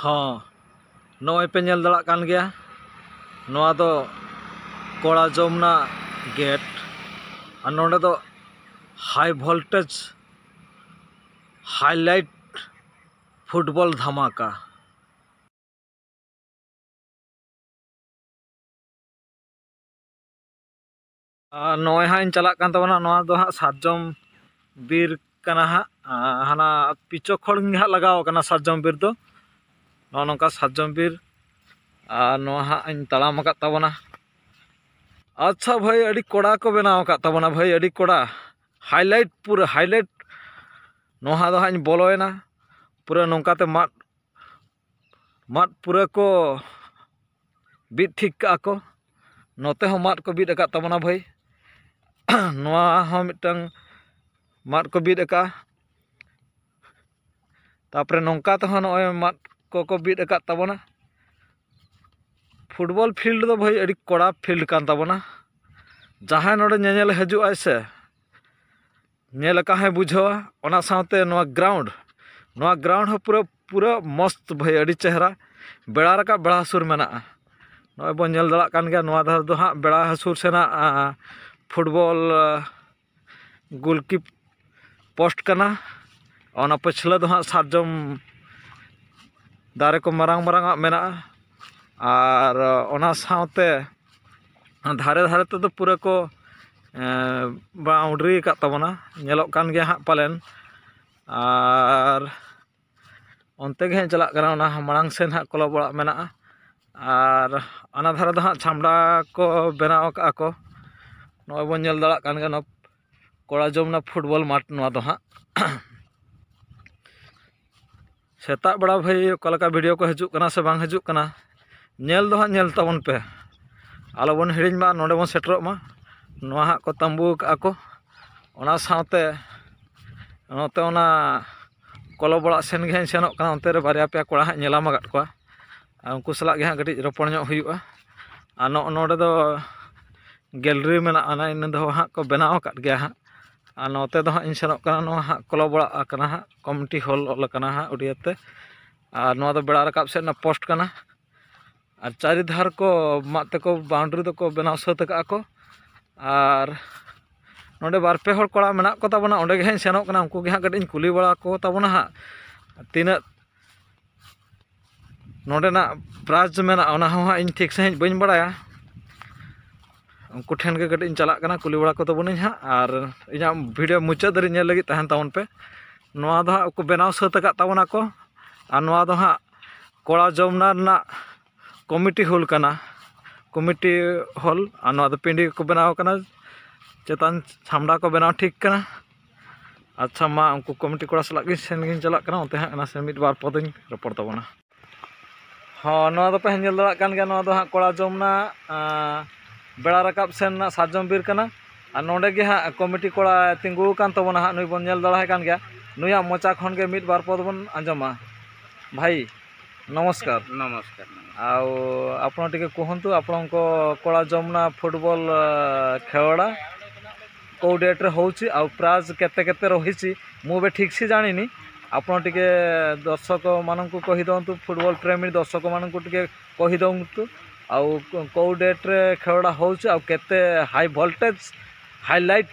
हाँ नॉय पे नेल दड़ा कान गया नोआ दो कोड़ा जमुना गेट और नोडे दो हाई वोल्टेज हाईलाइट फुटबॉल धमाका नॉय हाँ चला कान तबना नोआ दो हाँ सातजम बीर कना हाँ हाना पिछो खोड़ हाँ लगाव कना सातजम बीर दो नोका सातजम बीर नोआ हाँ इन तलाम का तबना अच्छा भाई अड़ी कोड़ा को बनाव का तबना भाई अड़ी कोड़ा हाईलाइट पूरा हाईलाइट नोहा दो हाँ बोलोना पूरा नौकाते माद पूरा को बीत ठीक का को नोते हो माद को बीत अका तबना भाई नोआ हो मिटंग माद को बीत अका तापरे नौका तो नॉय माद को बीत अका तबना फुटबॉल फील्ड दो भाई अड़ी कोड़ा फील्ड कान तबना जहाँ नोडे नेल हजु से नेल का है बुझावा ओना साथे नोआ ग्राउंड हो पूरा पूरा मस्त भाई अड़ी चेहरा बेड़ा रका बेड़ा हसुर मेना नॉय बन नेल दड़ा कान गया नोआ धार दो हाँ बेड़ा हसुर सेना फुटबॉल गोलकीप पोस्ट कना ओना पछला दो हाँ सातजम दारे को मरांग मरांग मेना और ओना साथे धारे धारे तो पूरा को बाउंड्री का तबना नेलोक कान गया हाँ पालेन और onte ge चला कना ना मांग सेन हाँ क्लब बड़ा मेना और अना धारे दो हाँ छामड़ा को बनाव का को नॉय बन नेल दड़ा कान गया कोड़ा जमुना फुटबॉल माठ नोआ दो हाँ सेता बड़ा भाई ओकालका वीडियो को हजु कना से बांग हजु कना नेल दो हाँ नेल तबन पे आलो बन हिड़िñ मा नोडे बन सेटरोग मा नोआ हाँ को तंबू का को ओना साथे नोते ओना क्लब बड़ा सेन गे सेनोग कना ओनते रे बारिया पे कोड़ा हाँ नेलाम आगत कोआ उनको सलाग गे हाँ कटी रोपण ᱧᱚᱜ हुयुआ आ नोडे दो गैलरी मेना आना इन दो हाँ को बनाव आकात गया हाँ आ नोते दो हाँ इन सेनोग कना नोआ हाँ क्लब बड़ा कना हाँ कमिटी हॉल ओल कना हाँ उड़ियाते आ नोआ दो बेड़ा रकाब सेना पोस्ट कना और चारि धार को माते को बाउंड्री दो को बनाव सत का को और नोडे बार पे हर कोड़ा मेना को तबना ओंडे गे सेनोग कना उनको गे हाँ कटिñ कुली बड़ा को तबना हाँ तीना नोडे ना प्राइज मेना ओना हाँ इन ठीक सही बइन बड़ाया उनको ठेन के कटिñ चला कना कुली बड़ा को तबनी हाँ और इना वीडियो मुचाद दरी नेल लगी तहन तावन पे नोआ दो हाँ को बनाव सत का तबना को और नोआ दो हाँ कोड़ा जमुना ना कमिटी हॉल कना कमिटी हॉल और नोआ दो पिंडी को बनाव कना चेतान छामड़ा को बनाव ठीक कना अच्छा मा उनको कमिटी कोड़ा सलाग गे सेन गे चला कना ओते हाँ से मिद बार पदኝ रपड़ तबना हाँ नोआ दो पे नेल दड़ा कान गया नोआ दो हाँ कोड़ा जमुना बेड़ा रकाब सेन सातजम बीर कना और नोडे गे हाँ कमिटी कोड़ा तिंगु कान तबना हाँ नुई बन नेल दड़ा कान गया नुया मोचा खन गे मिद बार पद बन आंजमा भाई नमस्कार नमस्कार आउ आपण टिके कहंतु आपण को कोड़ा जमुना फुटबॉल खेलड़ा को डेट रे होची आ प्राइज केते केते रहिची मु बे ठीक से जानिनी आपण टिके दर्शक मानन को कहि दंतु फुटबॉल प्रेमी दर्शक मानन को टिके कहि दंतु आ को डेट रे खेलड़ा होची आ केते high voltage highlight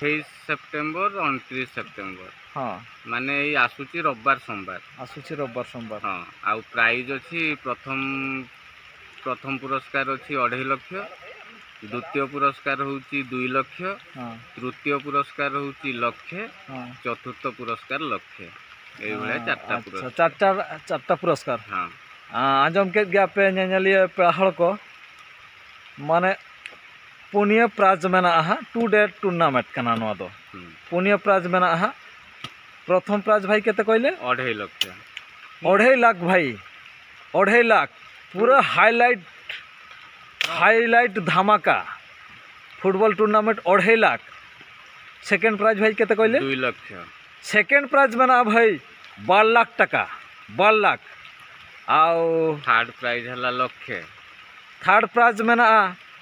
23 September 29 September हाँ माने ई आसुची रविवार सोमवार हाँ आ प्राइज अछि प्रथम पुरस्कार अछि 2.5 लाख द्वितीय पुरस्कार होउची 2 लाख तृतीय पुरस्कार होउची लाख चतुर्थ पुरस्कार लाख ए बेले चारटा पुरस्कार हाँ आंजम के गया पे नेलिए पेहड़ को माने पुनिया प्राइज मेना हा 2 डे टूर्नामेंट कना नोआ दो पुनिया प्राइज मेना हा प्रथम प्राइज भाई केते कहले 2.5 लाख भाई 2.5 लाख पूरा हाईलाइट धमाका football tournament 2.5 lakh second prize भाई केते कहले 2 लाख सेकेंड प्राइज मेना भाई 12 लाख टका 12 लाख आउ थर्ड प्राइज हला लाख थर्ड प्राइज मेना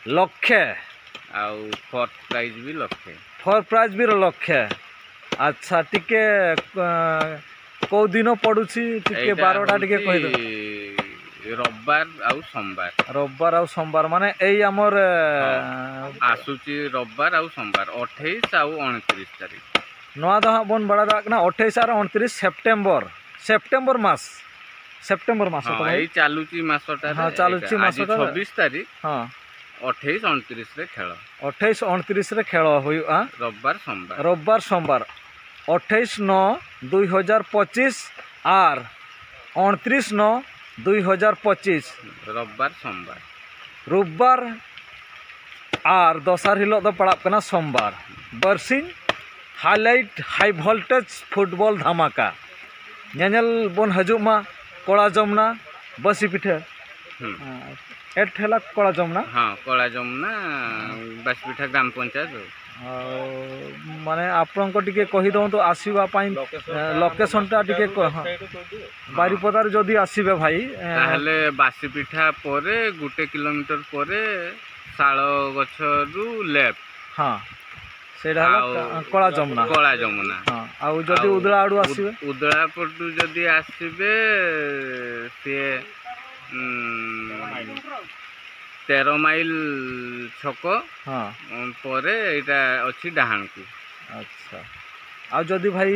लाख आउ फोर्थ प्राइज भी लाख फोर्थ प्राइज भी लाख अच्छा टिके को दिन पड़ुछि टिके बारोटा टिके कहि दो रविवार आउ सोमवार रविवार आउ सोमवार माने एई हमर आसुची रविवार आउ सोमवार 28 आउ 29 तारीख नोआ दो बोन बड़ा दाकना 28 और 29 सेप्टेम्बर मास हाँ एई चालुची मासटा हाँ चालुची मासटा 26 तारीख हाँ 28 29 रे खेल 28 29 रे खेल हुआ रविवार सोमवार 28/9/2025 और 29/9/2025 रविवार और दोसर हिलो दो पड़ा कना सोमवार बरसिन हाईलाइट हाई वोल्टेज फुटबॉल धमाका नेनेल बन हजुमा कोड़ा जमुना बसी पिठे एट ठेला कोड़ा जमुना हाँ कोड़ा जमुना बसी पिठा ग्राम पंचायत माने आपन को टिके कहि दो तो आसीबा पाई लोकेशन टा टिके बारीपदार जदी आसीबे भाई ताहले बासी पिठा परे 1 किलोमीटर परे साळ गछरु लेफ्ट हाँ सेडा कोड़ा जमुना हाँ आ जदी उदला आडू आसीबे उदला पटू जदी आसीबे से 13 माइल छक हाँ परे एटा अछि डाहान को अच्छा आ जदी भाई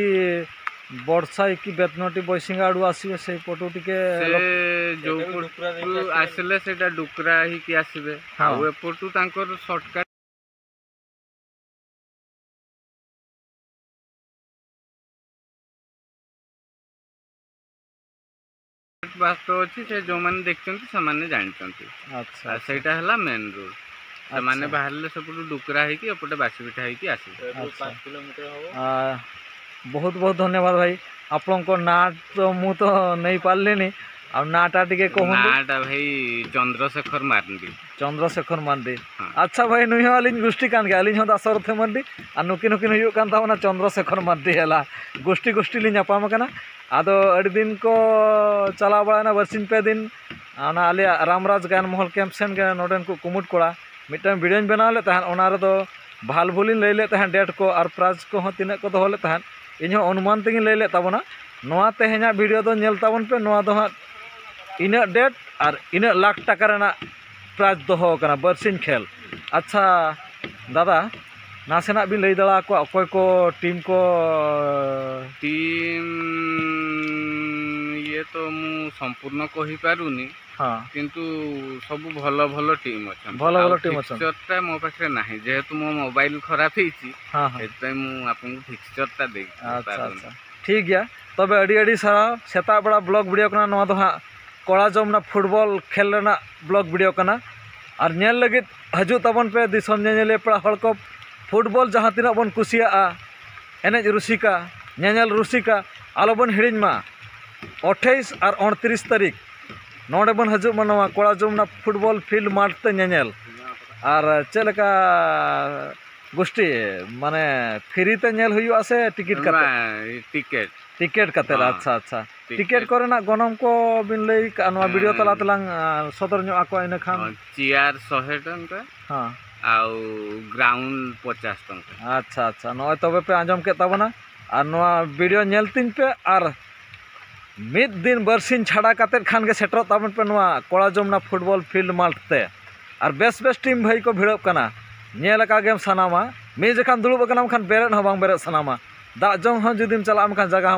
वर्षा की बेतनटी बैसिंगा आडू आसीबे से पटू टिके जो पटू आसीले सेटा डुकरा ही की आसीबे आ ए पटू तांकर शॉर्टकट बास्तो अछि से जो माने देखचंती से माने जानचंती अच्छा सेटा हला मेन रोड से माने बाहरले सब डुकरा है कि एपटे बासी पिठा है कि आसी 5 किलोमीटर हो बहुत बहुत धन्यवाद भाई आपन को ना तो मु तो नहीं पारलेनी आ नाटा टिके कहूं नाटा भाई चंद्रशेखर मार्डी हाँ। अच्छा भाई नुई अलिन गोष्ठी कान के अलिन दासरथ मार्डी आ नुकिन हुयु कान तावना चंद्रशेखर मार्डी हला गोष्ठी लिन नापाम कना आदो अड़ी दिन को चला बड़ा बरसिन पे दिन आना आले रामराज गान महल कैंप सेन के नोडेन को कुमुट कोड़ा मिटन वीडियो बनाव ले तहन ओना रे दो भाल भुलिन लई ले तहन डेट को और प्राइस को तिना को दो ले तहन इन अनुमान तेगिन लई ले ताबना नोआ तेहेना वीडियो दो नेल ताबन पे नोआ दो इन डेट और इन लाख टाका रेना प्राइज दोहो कना बरसिन खेल अच्छा दादा नासेना भी लई दड़ा को अकोय को टीम ये तो मु संपूर्ण कहि पारुनी हाँ किंतु सब भल टीम अच्छा भल टीम अच्छा फिक्सचरटा मो पाखे नाही जेहेतु मो मोबाइल खराब हेची हाँ हाँ एतै मु आपन फिक्सचरटा दे अच्छा अच्छा ठीक गया तबे अड़ी अड़ी सारा सेता बड़ा ब्लॉग वीडियो कना नवा दो कोड़ा जमुना फुटबॉल खेल रेना ब्लॉग वीडियो कना और नेल लगे हजू तबन पे दिसम नेले पड़ा हड़ को फुटबॉल जहाँ तीना बन कुसिया एनेज रुसिका नेल रुसिका आलो बन हिड़िन मा 28 और 29 तारीख नोडे बन हजू मनवा कोड़ा जमुना फुटबॉल फील्ड माठते नेल और चेलका गोष्ठी माने फ्री ते नेल हुयु आसे टिकट काते टिकट काते अच्छा अच्छा टिकट करना गनम को बिन लई नवा वीडियो तला तलांग सदर नो आको इन खान चेयर 100 टंका हां आउ ग्राउंड 50 टंका अच्छा अच्छा नय तबे पे आंजम के तबना और नवा वीडियो नेलतिन पे और मिद दिन बरसिन छाड़ा काते खान के सेटर तबन पे नवा कोड़ा जमुना फुटबॉल फील्ड माठते और बेस टीम भाई को भिड़ब कना नेल का गेम सनामा मी जखान दुड़ब कना खान बेरत ह बांग बेरत सनामा दा जंग ह जुदिम चला खान जगह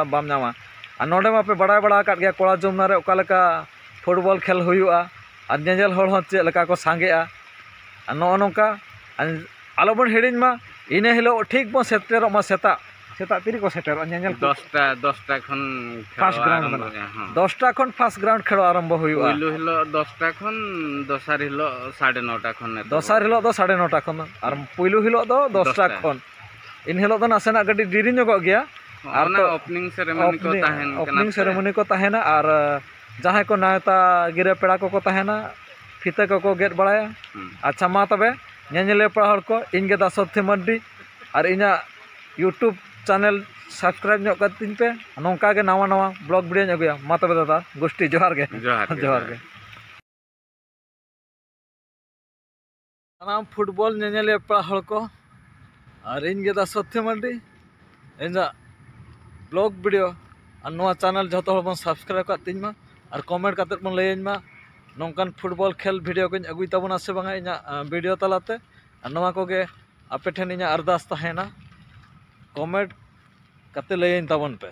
बाम नामा और नोडे मा पे बड़ा काट गया कोड़ा जमुना रे ओका लेका फुटबॉल खेल हुयुआ और नेजेल हड़ ह चे लेका को सांगेआ नो नोका आलो बन हिड़िन मा इने हिलो ठीक बन सेटर मा सेता तिरी को सेटर नेजेल 10टा खन फर्स्ट ग्राउंड 10टा खन फर्स्ट ग्राउंड खेल आरंभ हुयुआ पहिलो हिलो 10टा खन दोसार हिलो 9:30 खन दोसार हिलो दो 9:30 खन और पहिलो हिलो दो 10टा खन इन हिलो दो नासेना गडी डिरी नको गया और ओपनिंग सेरेमनी को तहना और जहां को नायता गिरे पेड़ा को तहना फिते को गेट बड़ाया अच्छा मा तबे नेले पड़ा हड़ को इनगे दासरथ मार्डी और इना यूट्यूब चैनल सब्सक्राइब नो करतीन पे नौका के नवा नवा ब्लॉग वीडियो अगुया मा तबे दादा गोष्ठी जोहार के नाम फुटबॉल नेले पड़ा हड़ को और इनगे दासरथ मार्डी इना ब्लॉग वीडियो और नोआ चैनल जो बन सब्सक्राइब कर तीन और कमेंट करते बन लैन नौकान फुटबॉल खेल भिडियो को अगुई तबना से बांगा इन वीडियो तलाते और नोआ कोगे आपे ठेन इन अरदास तहेना कमेंट करते लैन तबन पे।